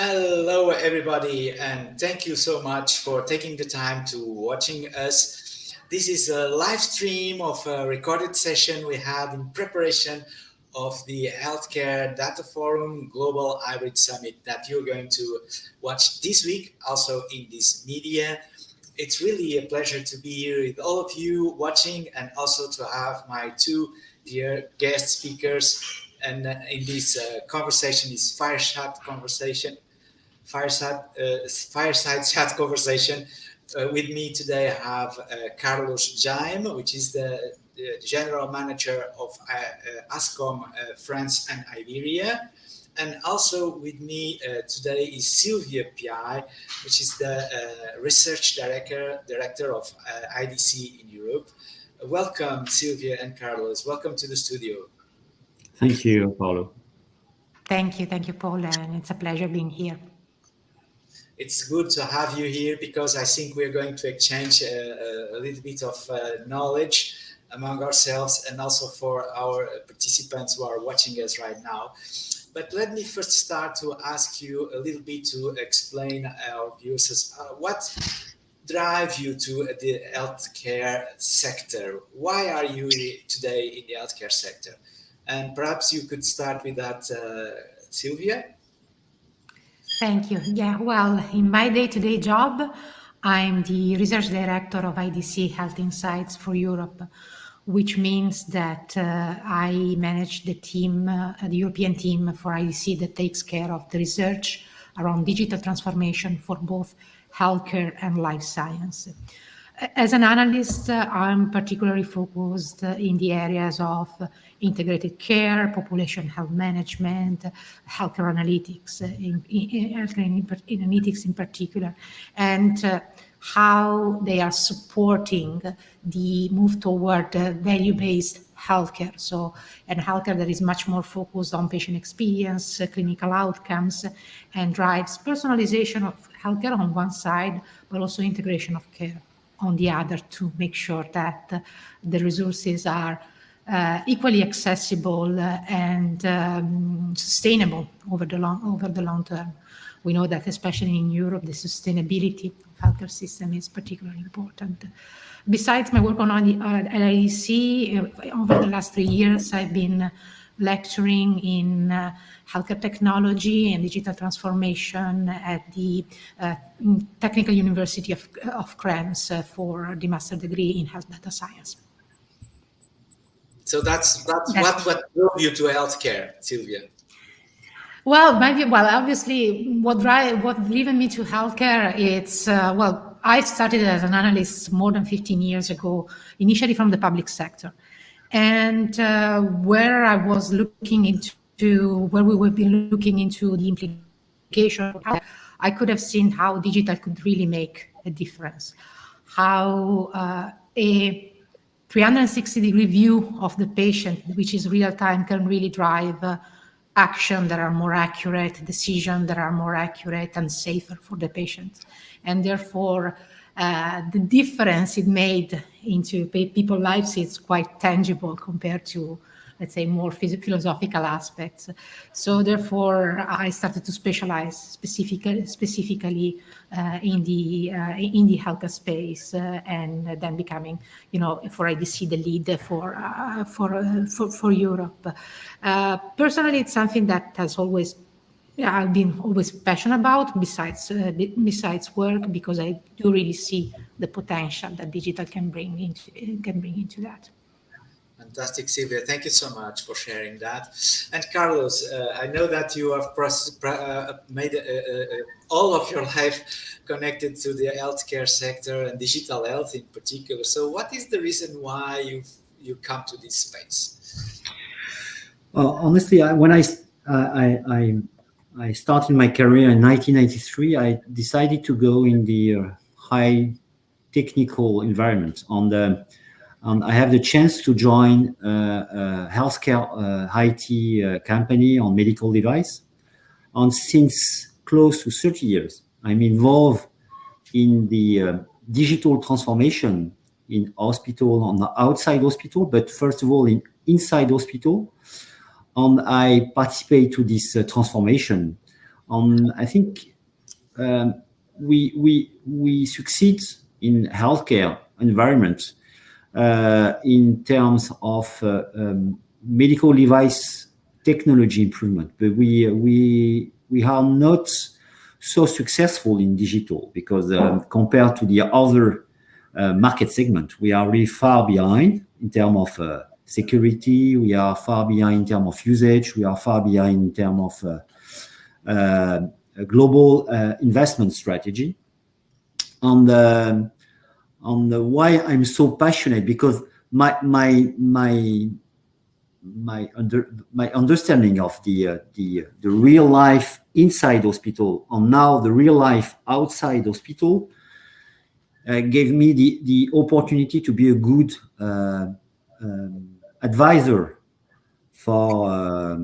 Hello, everybody, and thank you so much for taking the time to watching us. This is a live stream of a recorded session we had in preparation of the Healthcare Data Forum Global Hybrid Summit that you're going to watch this week, also in this media. It's really a pleasure to be here with all of you watching, and also to have my two dear guest speakers. And in this conversation, this fireside chat conversation. With me today, I have Carlos Jaime, which is the general manager of ASCOM France and Iberia. And also with me today is Silvia Piai, which is the research director of IDC in Europe. Welcome, Silvia and Carlos. Welcome to the studio. Thank you, Paulo. Thank you, Paul, and it's a pleasure being here. It's good to have you here because I think we're going to exchange a little bit of knowledge among ourselves and also for our participants who are watching us right now. But let me first start to ask you a little bit to explain our viewers what drives you to the healthcare sector. Why are you today in the healthcare sector? And perhaps you could start with that, Silvia. Thank you. Yeah, well, in my day-to-day job, I'm the research director of IDC Health Insights for Europe, which means that I manage the team, the European team for IDC that takes care of the research around digital transformation for both healthcare and life science. As an analyst, I'm particularly focused in the areas of integrated care, population health management, healthcare analytics, analytics in particular, and how they are supporting the move toward value-based healthcare. So, and healthcare that is much more focused on patient experience, clinical outcomes, and drives personalization of healthcare on one side, but also integration of care on the other to make sure that the resources are equally accessible and sustainable over the long term. We know that especially in Europe, the sustainability of healthcare system is particularly important. Besides my work on IDC, over the last 3 years, I've been lecturing in healthcare technology and digital transformation at the Technical University of Krems for the master degree in health data science. So that's what drove you to healthcare, Silvia. Well, obviously, what driven me to healthcare, it's I started as an analyst more than 15 years ago, initially from the public sector. And where I was looking into, where we would be looking into the implication, I could have seen how digital could really make a difference. How a 360-degree view of the patient, which is real time, can really drive action that are more accurate, decisions that are more accurate and safer for the patient. And therefore, the difference it made into people's lives is quite tangible compared to, let's say, more philosophical aspects. So therefore, I started to specialize specifically in the healthcare space, and then becoming, for IDC, the lead for Europe. Personally, it's something that has always. Yeah, I've been always passionate about besides work, because I do really see the potential that digital can bring into that. Fantastic, Silvia. Thank you so much for sharing that. And Carlos, I know that you have made all of your life connected to the healthcare sector and digital health in particular. So what is the reason why you come to this space? Well, honestly, when I started my career in 1993, I decided to go in the high technical environment. I have the chance to join a healthcare IT company on medical device. And since close to 30 years, I'm involved in the digital transformation in hospital, on the outside hospital, but first of all, inside hospital. And I participate to this transformation I think we succeed in healthcare environment in terms of medical device technology improvement, but we are not so successful in digital because compared to the other market segment, we are really far behind in terms of security. We are far behind in terms of usage. We are far behind in terms of a global investment strategy. On why I'm so passionate, because my understanding of the real life inside hospital and now the real life outside hospital gave me the opportunity to be a good advisor for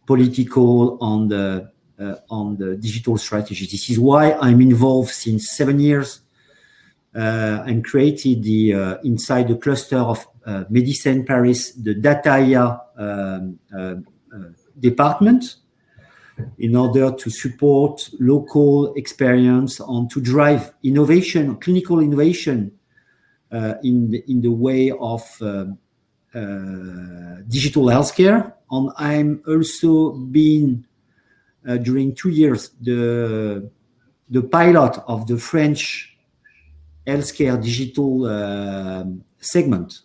political on the digital strategy. This is why I'm involved since 7 years. And created the inside the cluster of Medicine Paris, the data department, in order to support local experience and to drive innovation, clinical innovation, in the way of digital healthcare. And I'm also been during 2 years the pilot of the French healthcare digital segment,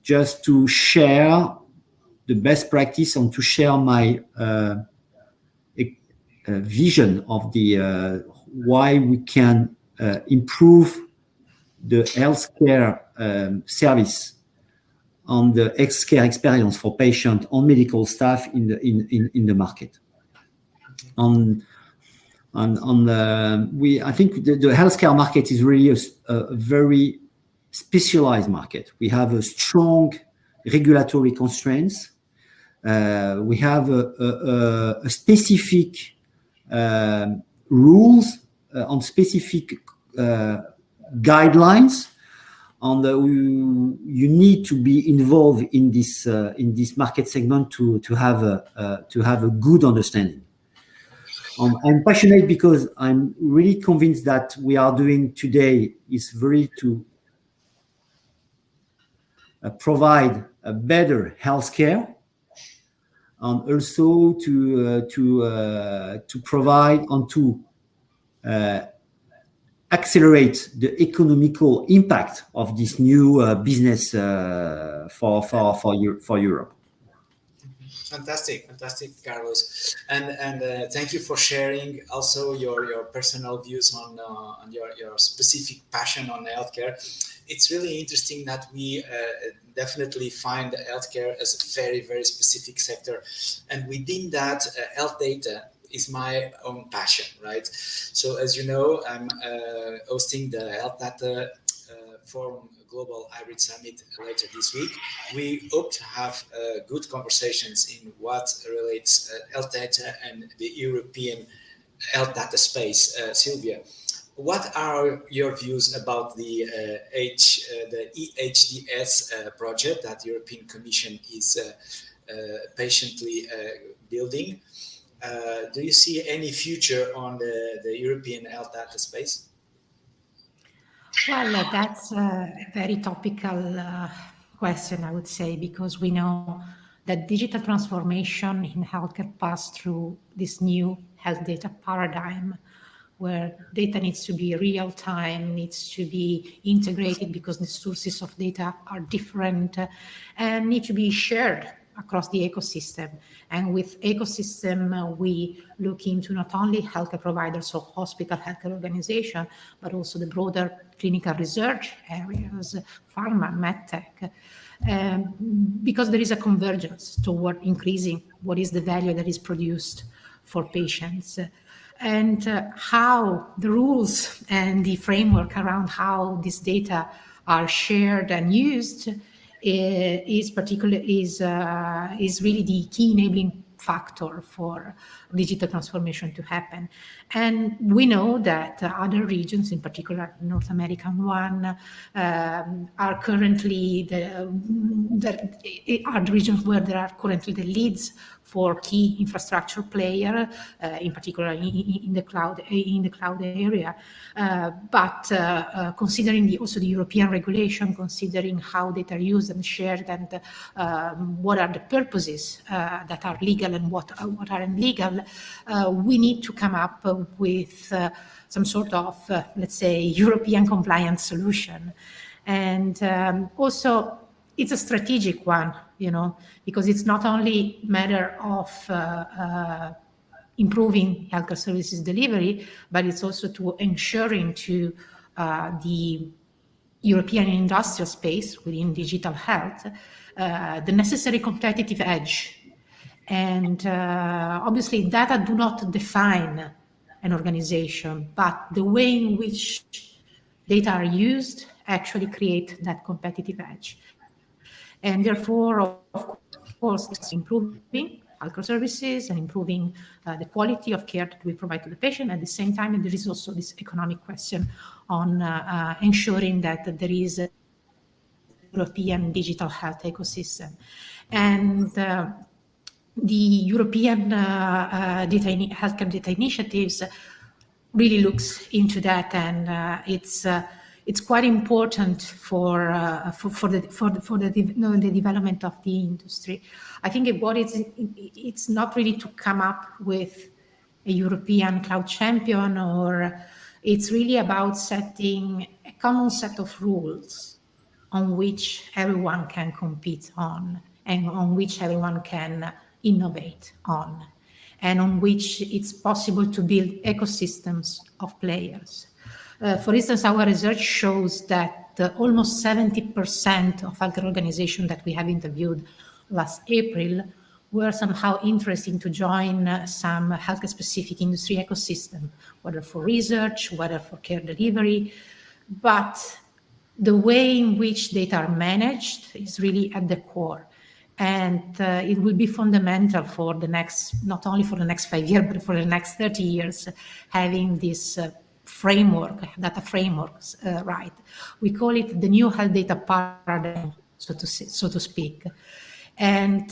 just to share the best practice and to share my vision of the why we can improve the healthcare service on the healthcare experience for patient and medical staff in the market. I think the healthcare market is really a very specialized market. We have a strong regulatory constraints. We have a specific rules on specific guidelines, and you need to be involved in this market segment to have a good understanding. I'm passionate because I'm really convinced that we are doing today is very to provide a better healthcare, and also to provide and to accelerate the economical impact of this new business for Europe. Fantastic, Carlos, and thank you for sharing also your personal views on your specific passion on healthcare. It's really interesting that we definitely find healthcare as a very, very specific sector, and within that, health data is my own passion, right? So as you know, I'm hosting the Health Data Forum Global Hybrid Summit later this week. We hope to have good conversations in what relates health data and the European health data space. Silvia, what are your views about the EHDS project that the European Commission is patiently building? Do you see any future on the European health data space? Well, that's a very topical question, I would say, because we know that digital transformation in healthcare passed through this new health data paradigm, where data needs to be real time, needs to be integrated because the sources of data are different and need to be shared across the ecosystem. And with ecosystem, we look into not only healthcare providers, so hospital healthcare organization, but also the broader clinical research areas, pharma, medtech, because there is a convergence toward increasing what is the value that is produced for patients. And how the rules and the framework around how this data are shared and used is really the key enabling factor for digital transformation to happen. And we know that other regions, in particular North American one, are currently the regions where there are currently the leads for key infrastructure player, in particular in the cloud area. But considering also the European regulation, considering how data are used and shared, and what are the purposes that are legal and what aren't legal, we need to come up with some sort of, let's say, European compliance solution. And also, it's a strategic one, because it's not only a matter of improving healthcare services delivery, but it's also to ensuring to the European industrial space within digital health the necessary competitive edge. And obviously, data do not define an organization, but the way in which data are used actually create that competitive edge. And therefore, of course, it's improving healthcare services and improving the quality of care that we provide to the patient. At the same time, there is also this economic question on ensuring that there is a European digital health ecosystem. And the European healthcare data initiatives really looks into that, and it's quite important for the development of the industry. I think it's not really to come up with a European cloud champion, or it's really about setting a common set of rules on which everyone can compete on, and on which everyone can innovate on, and on which it's possible to build ecosystems of players. For instance, our research shows that almost 70% of healthcare organizations that we have interviewed last April were somehow interested to join some healthcare-specific industry ecosystem, whether for research, whether for care delivery. But the way in which data are managed is really at the core. And it will be fundamental for the next, not only for the next 5 years, but for the next 30 years, having this data frameworks, right? We call it the new health data paradigm, so to speak. And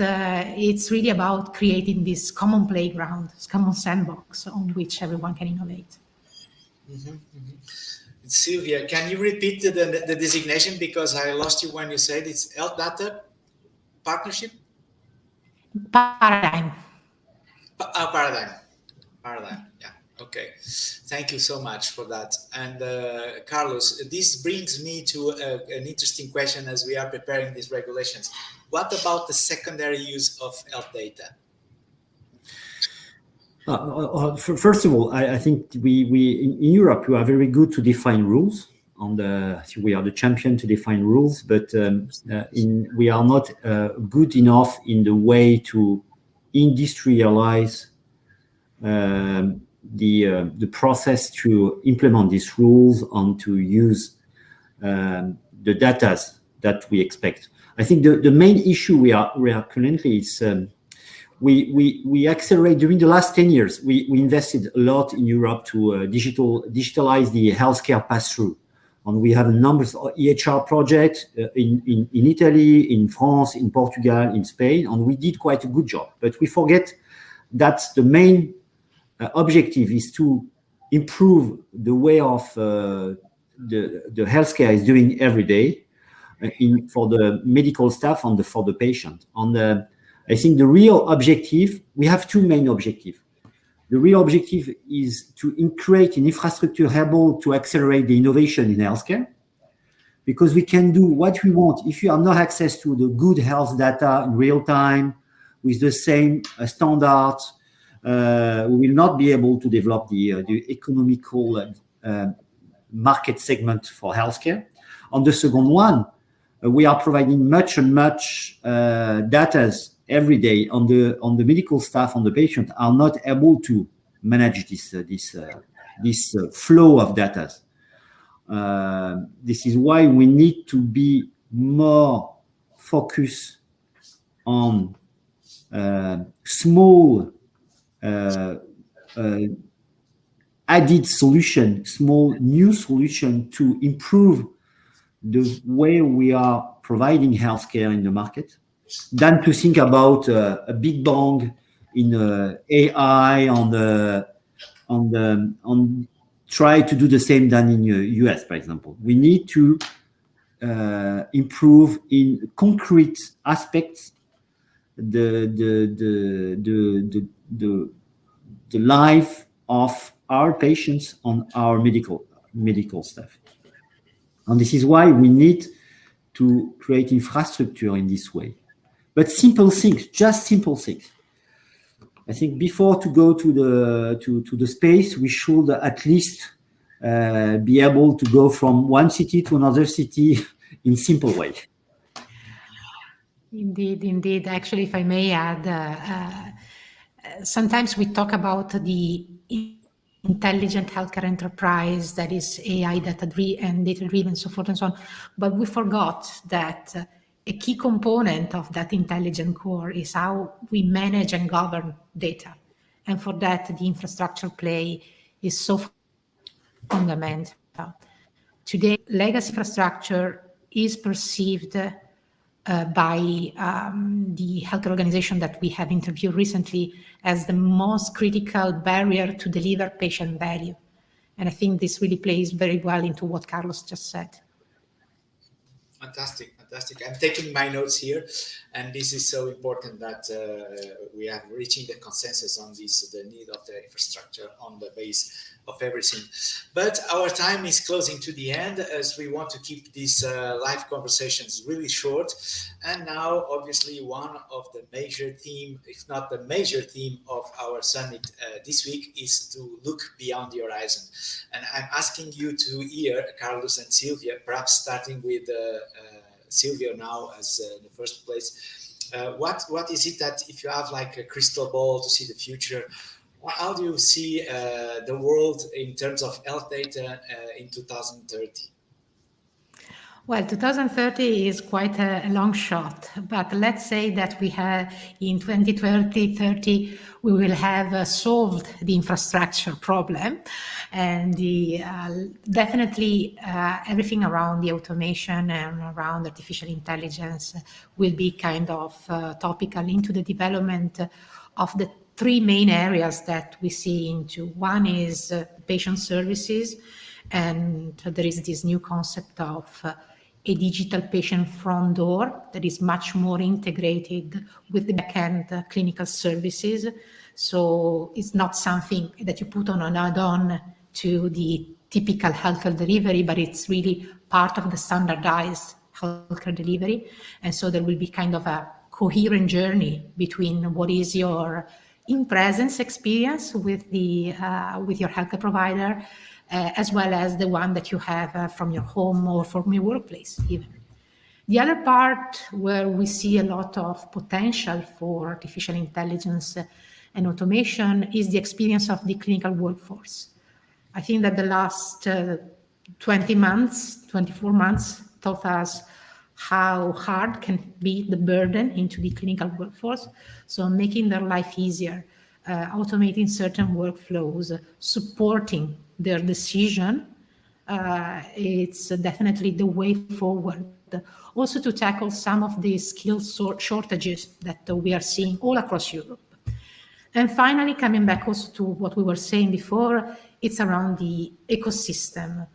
it's really about creating this common playground, this common sandbox on which everyone can innovate. Mm-hmm, mm-hmm. Silvia, can you repeat the designation, because I lost you when you said it's health data partnership? Paradigm. Paradigm. Yeah. Okay. Thank you so much for that. And Carlos, this brings me to an interesting question as we are preparing these regulations. What about the secondary use of health data? First of all, I think we in Europe we are very good to define rules. We are the champion to define rules, but we are not good enough in the way to industrialize the process to implement these rules and to use the data that we expect. I think the main issue we are currently is we accelerate during the last 10 years. We invested a lot in Europe to digitalize the healthcare pass-through. And we have a number of EHR projects in Italy, in France, in Portugal, in Spain, and we did quite a good job. But we forget that the main objective is to improve the way of the healthcare is doing every day for the medical staff and for the patient. And I think the real objective, we have two main objectives. The real objective is to create an infrastructure able to accelerate the innovation in healthcare, because we can do what we want. If you have no access to the good health data in real time with the same standards, we will not be able to develop the economical market segment for healthcare. On the second one, we are providing much data every day on the medical staff, on the patient are not able to manage this flow of data. This is why we need to be more focused on small added solution, small new solution to improve the way we are providing healthcare in the market, than to think about a big bang in AI on try to do the same than in US, for example. We need to improve in concrete aspects the life of our patients on our medical staff. And this is why we need to create infrastructure in this way. But simple things, just simple things. I think before to go to the space, we should at least be able to go from one city to another city in simple way. Indeed. Actually, if I may add, sometimes we talk about the intelligent healthcare enterprise that is AI and data-driven, so forth and so on. But we forgot that a key component of that intelligent core is how we manage and govern data. And for that, the infrastructure play is so fundamental. Today, legacy infrastructure is perceived by the healthcare organization that we have interviewed recently as the most critical barrier to deliver patient value. And I think this really plays very well into what Carlos just said. Fantastic. I'm taking my notes here, and this is so important that we are reaching the consensus on this, the need of the infrastructure on the base of everything. But our time is closing to the end, as we want to keep these live conversations really short. And now, obviously, one of the major theme, if not the major theme of our summit this week, is to look beyond the horizon. And I'm asking you to hear, Carlos and Silvia, perhaps starting with Silvia now as in the first place. What is it that, if you have like a crystal ball to see the future, how do you see the world in terms of health data in 2030? Well, 2030 is quite a long shot, but let's say that we have in 2030, we will have solved the infrastructure problem, and definitely everything around the automation and around artificial intelligence will be kind of topical into the development of the three main areas that we see into. One is patient services, and there is this new concept of a digital patient front door that is much more integrated with the back-end clinical services. So it's not something that you put on an add-on to the typical healthcare delivery, but it's really part of the standardized healthcare delivery. And so there will be kind of a coherent journey between what is your in-presence experience with your healthcare provider, as well as the one that you have from your home or from your workplace even. The other part where we see a lot of potential for artificial intelligence and automation is the experience of the clinical workforce. I think that the last 24 months taught us how hard can be the burden into the clinical workforce. So making their life easier, automating certain workflows, supporting their decision, it's definitely the way forward. Also to tackle some of the skill shortages that we are seeing all across Europe. And finally, coming back also to what we were saying before, it's around the ecosystem,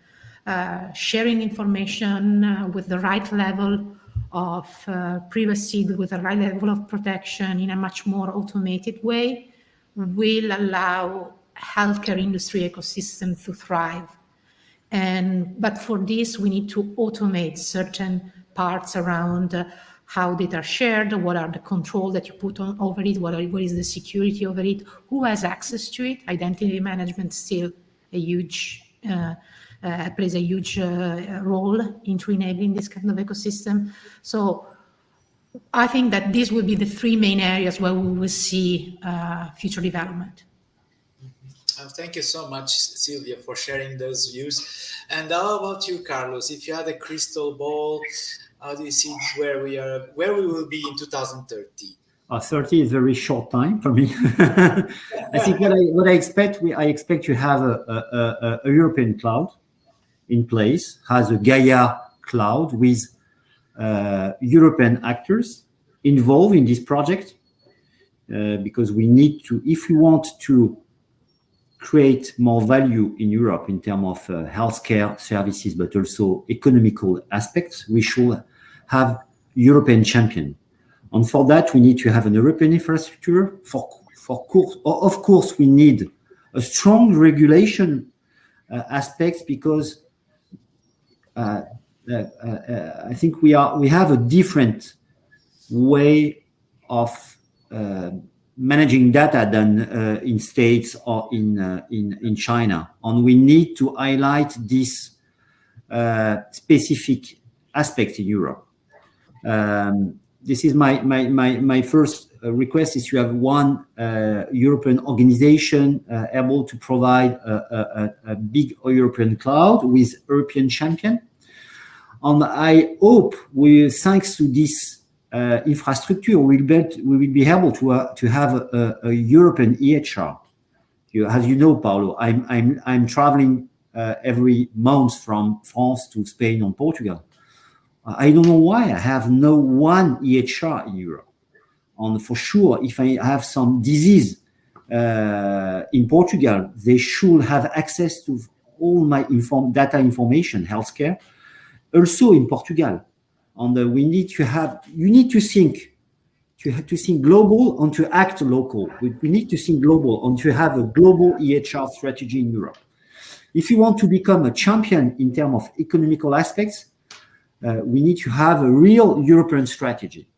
sharing information with the right level of privacy, with the right level of protection in a much more automated way will allow healthcare industry ecosystem to thrive. But for this, we need to automate certain parts around how data are shared, what are the control that you put on over it, what is the security over it, who has access to it. Identity management still a huge plays a huge role into enabling this kind of ecosystem. So I think that these will be the three main areas where we will see future development. Thank you so much, Silvia, for sharing those views. And how about you, Carlos? If you had a crystal ball, how do you see where we will be in 2030? 30 is very short time for me. I think what I expect, I expect to have a European cloud in place, has a Gaia cloud with European actors involved in this project, because we need to, if we want to create more value in Europe in terms of healthcare services, but also economical aspects, we should have European champion. And for that, we need to have an European infrastructure. Of course, we need a strong regulation aspects, because I think we have a different way of managing data than in States or in China, and we need to highlight this specific aspect in Europe. This is my first request, is to have one European organization able to provide a big European cloud with European champion. And I hope thanks to this infrastructure, we will be able to have a European EHR. As you know, Paulo, I'm traveling every month from France to Spain and Portugal. I don't know why I have no one EHR in Europe. And for sure, if I have some disease in Portugal, they should have access to all my data information, healthcare, also in Portugal. And you need to think global and to act local. We need to think global and to have a global EHR strategy in Europe. If you want to become a champion in terms of economical aspects, we need to have a real European strategy.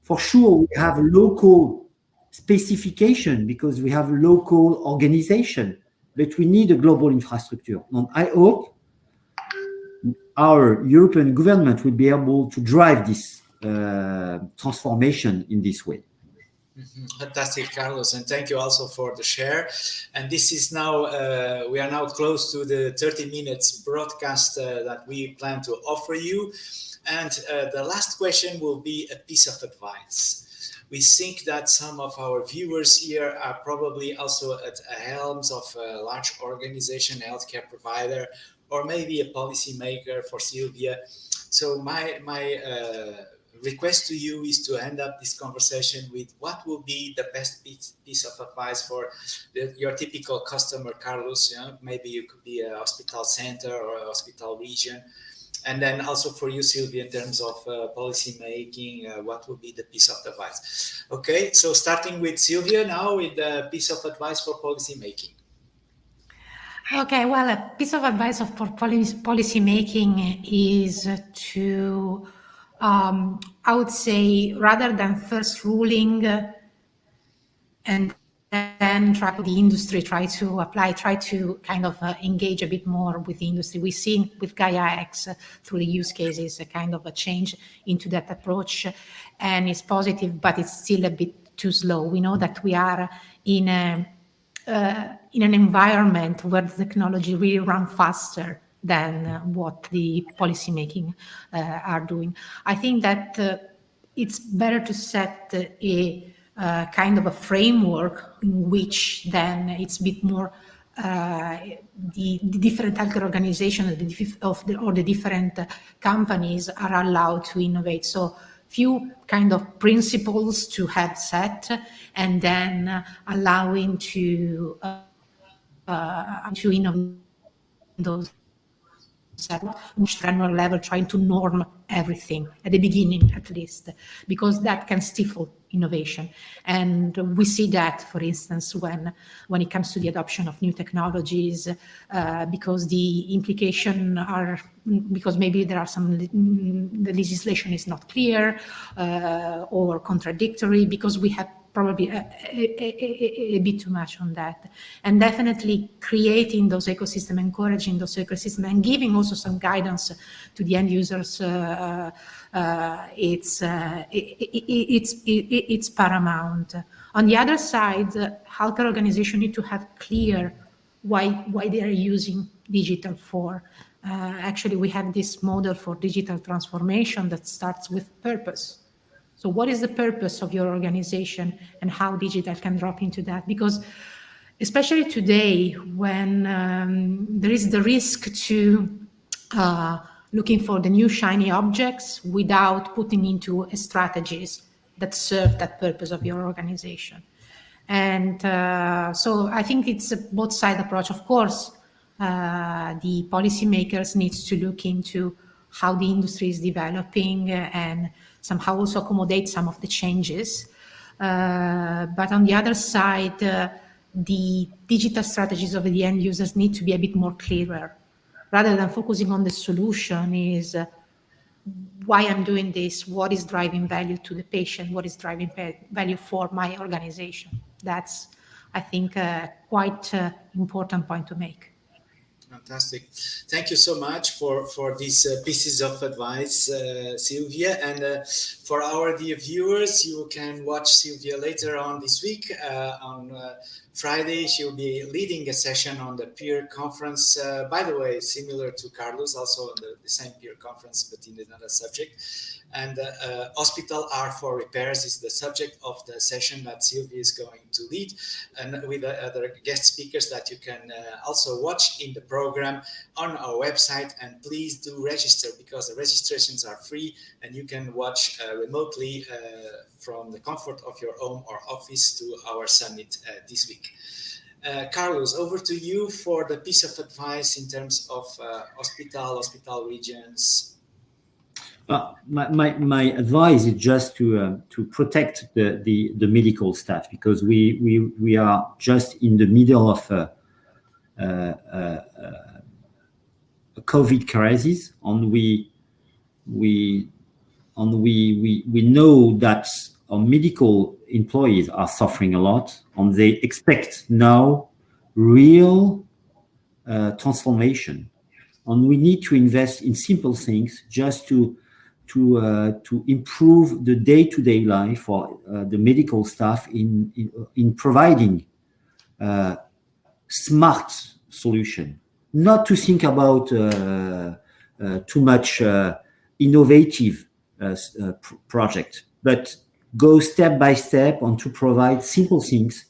For sure, we have local specification because we have local organization, but we need a global infrastructure. And I hope our European government will be able to drive this transformation in this way. Fantastic, Carlos, and thank you also for the share. And this is now, we are now close to the 30 minutes broadcast that we plan to offer you. And the last question will be a piece of advice. We think that some of our viewers here are probably also at the helms of a large organization, healthcare provider, or maybe a policymaker for Silvia. So my request to you is to end up this conversation with what will be the best piece of advice for your typical customer, Carlos. Maybe you could be a hospital center or a hospital region. And then also for you, Silvia, in terms of policy making, what would be the piece of advice? Okay, so starting with Silvia now with the piece of advice for policy making. Okay, well, a piece of advice for policy making is to, I would say, rather than first ruling and then try to apply, try to kind of engage a bit more with the industry. We've seen with Gaia X through the use cases a kind of a change into that approach, and it's positive, but it's still a bit too slow. We know that we are in an environment where the technology really runs faster than what the policymaking are doing. I think that it's better to set a kind of a framework in which then it's a bit more the different healthcare organizations or the different companies are allowed to innovate. So few kind of principles to have set, and then allowing to innovate those at general level, trying to norm everything at the beginning, at least, because that can stifle innovation. And we see that, for instance, when it comes to the adoption of new technologies, because the implication are, because maybe there are some, the legislation is not clear or contradictory, because we have probably a bit too much on that. And definitely creating those ecosystems, encouraging those ecosystems, and giving also some guidance to the end users, it's paramount. On the other side, healthcare organizations need to have clear why they are using digital for. Actually, we have this model for digital transformation that starts with purpose. So what is the purpose of your organization and how digital can drop into that? Because especially today, when there is the risk to looking for the new shiny objects without putting into strategies that serve that purpose of your organization. And so I think it's a both side approach. Of course, the policymakers needs to look into how the industry is developing and somehow also accommodate some of the changes. But on the other side, the digital strategies of the end users need to be a bit more clearer. Rather than focusing on the solution is why I'm doing this, what is driving value to the patient, what is driving value for my organization. That's, I think, quite important point to make. Fantastic. Thank you so much for these pieces of advice, Silvia. And for our dear viewers, you can watch Silvia later on this week. On Friday, she'll be leading a session on the peer conference. By the way, similar to Carlos, also on the same peer conference, but in another subject. And hospital art for repairs is the subject of the session that Silvia is going to lead, and with other guest speakers that you can also watch in the program on our website. And please do register, because the registrations are free and you can watch remotely from the comfort of your home or office to our summit this week. Carlos, over to you for the piece of advice in terms of hospital regions. My advice is just to protect the medical staff, because we are just in the middle of a COVID crisis, and we know that our medical employees are suffering a lot, and they expect now real transformation, and we need to invest in simple things just to improve the day-to-day life for the medical staff in providing smart solution, not to think about too much innovative project, but go step by step and to provide simple things,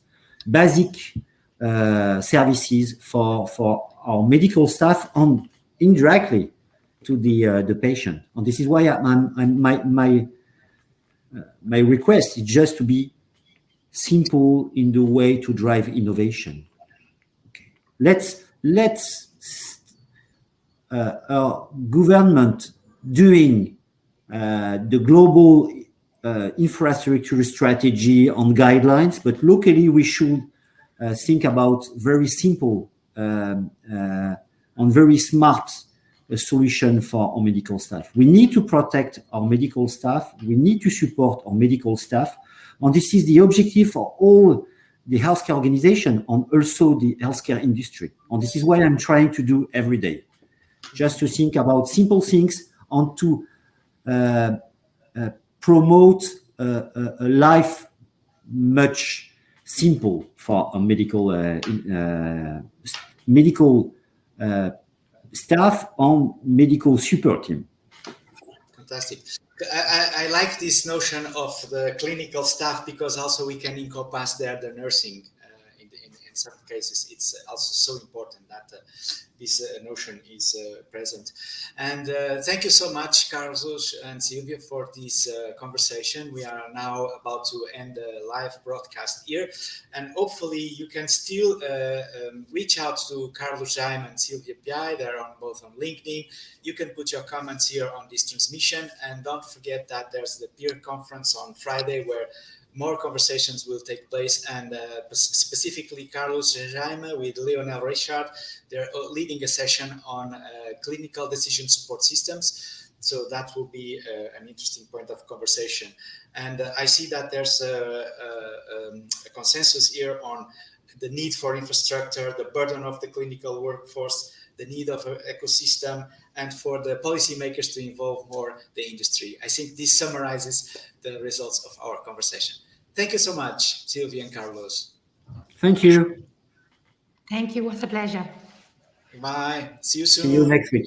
basic services for our medical staff and indirectly to the patient. And this is why my request is just to be simple in the way to drive innovation. Okay. Let's our government doing the global infrastructure strategy on guidelines, but locally we should think about very simple and very smart a solution for our medical staff. We need to protect our medical staff. We need to support our medical staff. And this is the objective for all the healthcare organization and also the healthcare industry. And this is what I'm trying to do every day. Just to think about simple things and to promote a life much simple for a medical staff and medical support team. Fantastic. I like this notion of the clinical staff, because also we can encompass there the nursing. In some cases, it's also so important that this notion is present. And thank you so much, Carlos and Silvia, for this conversation. We are now about to end the live broadcast here, and hopefully you can still reach out to Carlos, Jaime, and Silvia Piai. They're both on LinkedIn. You can put your comments here on this transmission, and don't forget that there's the peer conference on Friday where more conversations will take place, and specifically Carlos Jaime with Leonel Richard, they're leading a session on clinical decision support systems. So that will be an interesting point of conversation. And I see that there's a consensus here on the need for infrastructure, the burden of the clinical workforce, the need of an ecosystem, and for the policymakers to involve more the industry. I think this summarizes the results of our conversation. Thank you so much, Silvia and Carlos. Thank you. Thank you. It was a pleasure. Bye. See you soon. See you next week.